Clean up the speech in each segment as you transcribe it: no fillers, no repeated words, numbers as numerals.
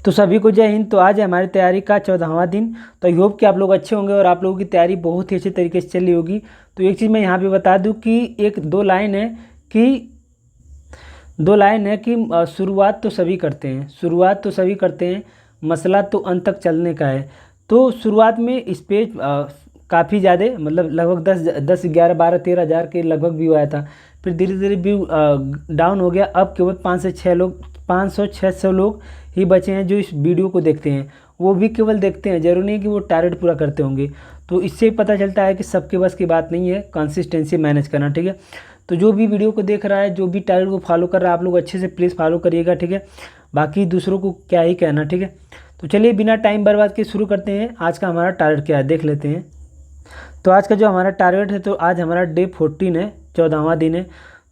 तो सभी को जय हिंद। तो आज है हमारी तैयारी का 14वां दिन। तो आई होप कि आप लोग अच्छे होंगे और आप लोगों की तैयारी बहुत ही अच्छे तरीके से चल रही होगी। तो एक चीज़ मैं यहाँ पे बता दूँ कि दो लाइन है कि शुरुआत तो सभी करते हैं, मसला तो अंत तक चलने का है। तो शुरुआत में इस पे काफ़ी ज़्यादा मतलब लगभग 10 11 12 13 हज़ार के लगभग व्यू आया था। फिर धीरे धीरे व्यू डाउन हो गया। अब केवल 500-600 लोग ही बचे हैं जो इस वीडियो को देखते हैं। वो भी केवल देखते हैं, जरूरी नहीं है कि वो टारगेट पूरा करते होंगे। तो इससे पता चलता है कि सबके बस की बात नहीं है कंसिस्टेंसी मैनेज करना, ठीक है। तो जो भी वीडियो को देख रहा है, जो भी टारगेट को फॉलो कर रहा है, आप लोग अच्छे से प्लीज़ फॉलो करिएगा, ठीक है। बाकी दूसरों को क्या ही कहना, ठीक है। तो चलिए बिना टाइम बर्बाद के शुरू करते हैं। आज का हमारा टारगेट क्या है देख लेते हैं। तो आज का जो हमारा टारगेट है, तो आज हमारा डे 14 है, 14वां दिन है।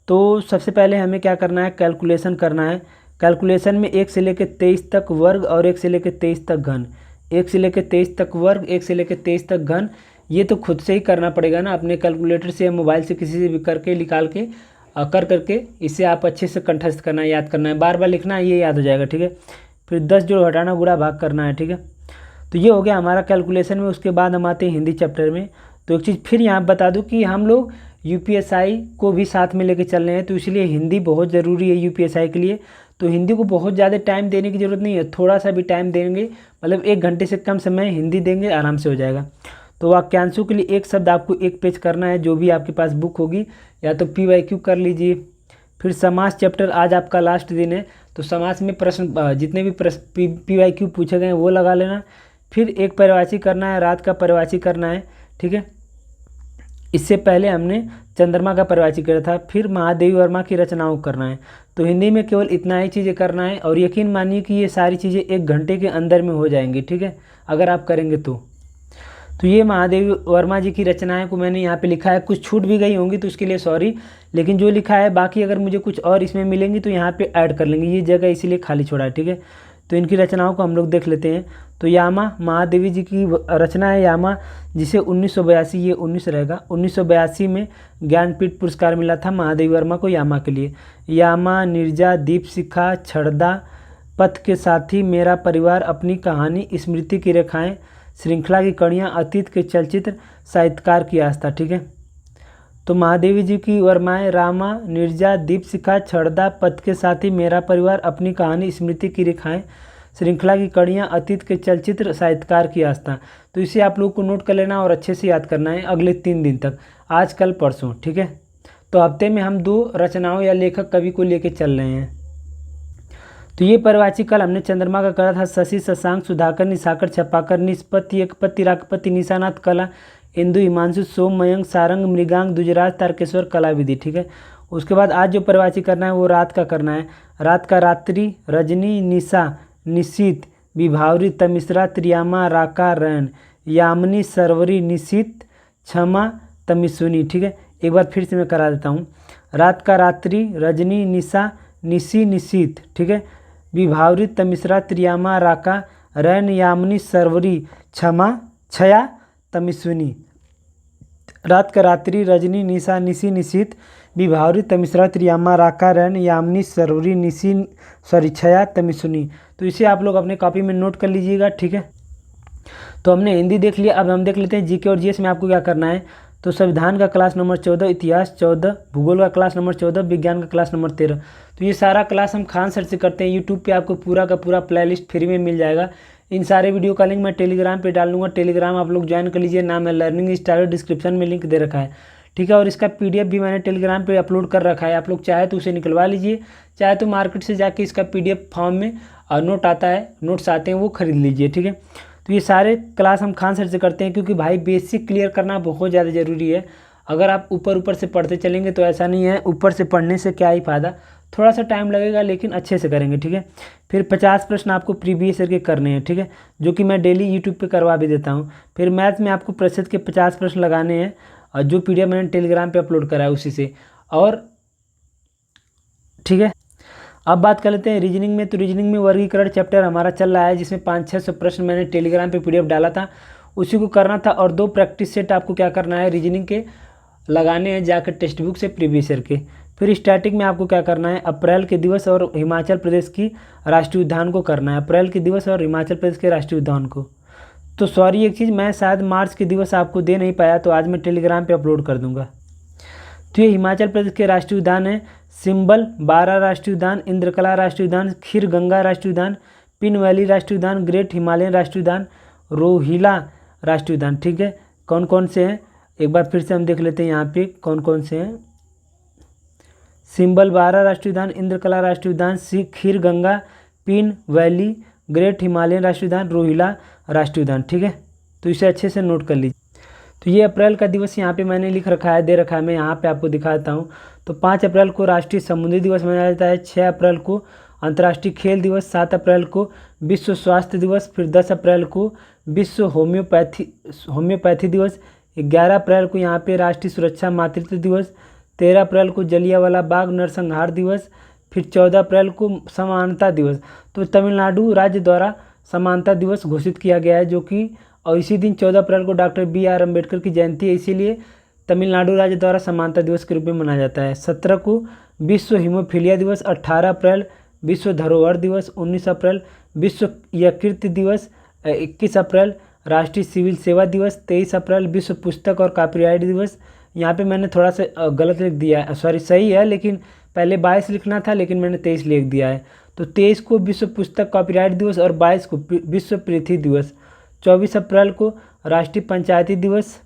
तो सबसे पहले हमें क्या करना है, कैलकुलेशन करना है। कैलकुलेशन में 1 से लेकर 23 तक वर्ग और 1 से लेकर 23 तक घन, 1 से लेकर 23 तक वर्ग, 1 से लेकर 23 तक घन। ये तो खुद से ही करना पड़ेगा ना, अपने कैलकुलेटर से या मोबाइल से किसी से भी करके निकाल के कर करके इसे आप अच्छे से कंठस्थ करना है, याद करना है, बार बार लिखना है, ये याद हो जाएगा, ठीक है। फिर 10 जोड़ घटाना गुणा भाग करना है, ठीक है। तो ये हो गया हमारा कैलकुलेशन में। उसके बाद हम आते हैं हिंदी चैप्टर में। तो एक चीज़ फिर यहाँ बता दूँ कि हम लोग यूपीएसआई को भी साथ में लेके चल रहे हैं, तो इसलिए हिंदी बहुत ज़रूरी है यूपीएसआई के लिए। तो हिंदी को बहुत ज़्यादा टाइम देने की ज़रूरत नहीं है, थोड़ा सा भी टाइम देंगे, मतलब 1 घंटे से कम समय हिंदी देंगे, आराम से हो जाएगा। तो वाक्यांशों के लिए एक शब्द आपको 1 पेज करना है, जो भी आपके पास बुक होगी, या तो PYQ कर लीजिए। फिर समास चैप्टर आज आपका लास्ट दिन है, तो समास में प्रश्न जितने भी प्रश्न PYQ पूछे गए हैं वो लगा लेना। फिर एक पर्यायवाची करना है, रात का पर्यायवाची करना है, ठीक है। इससे पहले हमने चंद्रमा का पर्यायवाची किया था। फिर महादेवी वर्मा की रचनाओं करना है। तो हिंदी में केवल इतना ही चीज़ें करना है, और यकीन मानिए कि ये सारी चीज़ें 1 घंटे के अंदर में हो जाएंगी, ठीक है, अगर आप करेंगे तो ये महादेवी वर्मा जी की रचनाएं को मैंने यहाँ पे लिखा है। कुछ छूट भी गई होंगी तो उसके लिए सॉरी, लेकिन जो लिखा है बाकी अगर मुझे कुछ और इसमें मिलेंगी तो यहाँ पे ऐड कर लेंगे, ये जगह इसीलिए खाली छोड़ा है, ठीक है। तो इनकी रचनाओं को हम लोग देख लेते हैं। तो यामा महादेवी जी की रचना है यामा, जिसे 1982, ये 19 रहेगा, 1982 में ज्ञानपीठ पुरस्कार मिला था महादेवी वर्मा को यामा के लिए। यामा, निर्जा, दीपशिखा, छड़दा, पथ के साथी, मेरा परिवार, अपनी कहानी, स्मृति की रेखाएं, श्रृंखला की कड़ियाँ, अतीत के चलचित्र, साहित्यकार की आस्था, ठीक है। तो महादेवी जी की वर्माएं रामा, निर्जा, दीपशिखा, छड़दा, पथ के साथी, मेरा परिवार, अपनी कहानी, स्मृति की रेखाएं, श्रृंखला की कड़ियाँ, अतीत के चलचित्र, साहित्यकार की आस्था। तो इसे आप लोग को नोट कर लेना और अच्छे से याद करना है अगले 3 दिन तक, आज कल परसों, ठीक है। तो हफ्ते में हम 2 रचनाओं या लेखक कवि को लेके चल रहे हैं। तो ये पर्यायवाची कल हमने चंद्रमा का करा था, शशि, शशांक, सुधाकर, निशाकर, छपाकर, निष्पत्ति, एकपत्ति, राकपति, निशानाथ, कला, इंदु, हिमांशु, सोम, मयंक, सारंग, मृगांक, दुजराज, तारकेश्वर, कला विधि, ठीक है। उसके बाद आज जो पर्यायवाची करना है वो रात का करना है। रात का रात्रि, रजनी, निशा, निशीत, विभावरी, तमिश्रा, त्रियामा, राका, रैन, यामिनी, सरवरी, निशीत, क्षमा, तमिशुनी, ठीक है। एक बार फिर से मैं करा देता हूँ। रात का रात्रि, रजनी, निशा, निशी, निशीत, ठीक है, विभावरी, तमिश्रा, त्रियामा, राका, रैन, यामिनी, सरवरी, क्षमा, छया, तमिशुनी। रात का रात्रि, रजनी, निशा, निशी, निशीत, विभावरी, तमिश्रा, त्रियामा, राका, रैन, यामिनी, सरवरी, छया, तमिशुनी। तो इसे आप लोग अपने कॉपी में नोट कर लीजिएगा, ठीक है। तो हमने हिंदी देख लिया, अब हम देख लेते हैं जीके और जीएस में आपको क्या करना है। तो संविधान का क्लास नंबर 14, इतिहास 14, भूगोल का क्लास नंबर 14, विज्ञान का क्लास नंबर 13। तो ये सारा क्लास हम खान सर से करते हैं। यूट्यूब पे आपको पूरा का पूरा प्लेलिस्ट फ्री में मिल जाएगा। इन सारे वीडियो का लिंक मैं टेलीग्राम पे डाल दूँगा, टेलीग्राम आप लोग ज्वाइन कर लीजिए, नाम है लर्निंग स्टार, डिस्क्रिप्शन में लिंक दे रखा है, ठीक है। और इसका PDF भी मैंने टेलीग्राम पे अपलोड कर रखा है, आप लोग चाहे तो उसे निकलवा लीजिए, चाहे तो मार्केट से जाके इसका PDF फॉर्म में नोट आता है, नोट्स आते हैं, वो खरीद लीजिए, ठीक है। तो ये सारे क्लास हम खान सर से करते हैं, क्योंकि भाई बेसिक क्लियर करना बहुत ज़्यादा ज़रूरी है। अगर आप ऊपर से पढ़ते चलेंगे तो ऐसा नहीं है, ऊपर से पढ़ने से क्या ही फ़ायदा, थोड़ा सा टाइम लगेगा लेकिन अच्छे से करेंगे, ठीक है। फिर 50 प्रश्न आपको प्रीवियस ईयर के करने हैं, ठीक है, जो कि मैं डेली यूट्यूब पे करवा भी देता हूँ। फिर मैथ में आपको प्रतिशत के 50 प्रश्न लगाने हैं, और जो PDF मैंने टेलीग्राम पे अपलोड करा है उसी से, और ठीक है। अब बात कर लेते हैं रीजनिंग में। तो रीजनिंग में वर्गीकरण चैप्टर हमारा चल रहा है, जिसमें 500-600 प्रश्न मैंने टेलीग्राम पे PDF डाला था, उसी को करना था। और 2 प्रैक्टिस सेट आपको क्या करना है रीजनिंग के लगाने हैं जाकर टेक्स्ट बुक से प्रीवियस ईयर के। फिर स्टैटिक में आपको क्या करना है, अप्रैल के दिवस और हिमाचल प्रदेश की राष्ट्रीय उद्यान को करना है, अप्रैल के दिवस और हिमाचल प्रदेश के राष्ट्रीय उद्यान को। तो सॉरी एक चीज़, मैं शायद मार्च के दिवस आपको दे नहीं पाया, तो आज मैं टेलीग्राम पे अपलोड कर दूंगा। तो ये हिमाचल प्रदेश के राष्ट्रीय उद्यान है सिंबल, बारा राष्ट्रीय उद्यान, इंद्रकला राष्ट्रीय उद्यान, खीर गंगा राष्ट्रीय उद्यान, पिन वैली राष्ट्रीय उद्यान, ग्रेट हिमालयन राष्ट्रीय उद्यान, रोहिला राष्ट्रीय उद्यान। ठीक है, कौन कौन से हैं एक बार फिर से हम देख लेते हैं यहाँ पे कौन कौन से हैं। सिंबल बारा राष्ट्रीय उद्यान, इंद्रकला राष्ट्रीय उद्यान, खीर गंगा, पिन वैली, ग्रेट हिमालयन राष्ट्रीय उद्यान, रोहिला राष्ट्रीय उद्यान। ठीक है, तो इसे अच्छे से नोट कर लीजिए। तो ये अप्रैल का दिवस यहाँ पे मैंने लिख रखा है, दे रखा है, मैं यहाँ पे आपको दिखाता हूँ। तो 5 अप्रैल को राष्ट्रीय समुद्री दिवस मनाया जाता है, 6 अप्रैल को अंतर्राष्ट्रीय खेल दिवस, 7 अप्रैल को विश्व स्वास्थ्य दिवस, फिर 10 अप्रैल को विश्व होम्योपैथी दिवस, 11 अप्रैल को यहाँ पे राष्ट्रीय सुरक्षा मातृत्व दिवस, 13 अप्रैल को जलियांवाला बाग नरसंहार दिवस, फिर 14 अप्रैल को समानता दिवस। तो तमिलनाडु राज्य द्वारा समानता दिवस घोषित किया गया है, जो कि और इसी दिन 14 अप्रैल को डॉक्टर BR अम्बेडकर की जयंती है, इसीलिए तमिलनाडु राज्य द्वारा समानता दिवस के रूप में मनाया जाता है। 17 को विश्व हीमोफीलिया दिवस, 18 अप्रैल विश्व धरोहर दिवस, 19 अप्रैल विश्व यकृत दिवस, 21 अप्रैल राष्ट्रीय सिविल सेवा दिवस, 23 अप्रैल विश्व पुस्तक और कॉपीराइट दिवस। यहाँ पे मैंने थोड़ा सा गलत लिख दिया है, सॉरी सही है, लेकिन पहले 22 लिखना था, लेकिन मैंने 23 लिख दिया है। तो 23 को विश्व पुस्तक कॉपीराइट दिवस और 22 को विश्व पृथ्वी दिवस। 24 अप्रैल को राष्ट्रीय पंचायती दिवस,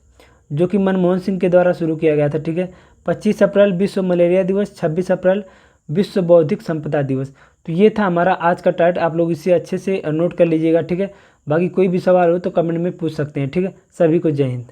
जो कि मनमोहन सिंह के द्वारा शुरू किया गया था। ठीक है, 25 अप्रैल विश्व मलेरिया दिवस, 26 अप्रैल विश्व बौद्धिक संपदा दिवस। तो ये था हमारा आज का टाइट, आप लोग इसे अच्छे से नोट कर लीजिएगा। ठीक है, बाकी कोई भी सवाल हो तो कमेंट में पूछ सकते हैं। ठीक है, सभी को जय हिंद।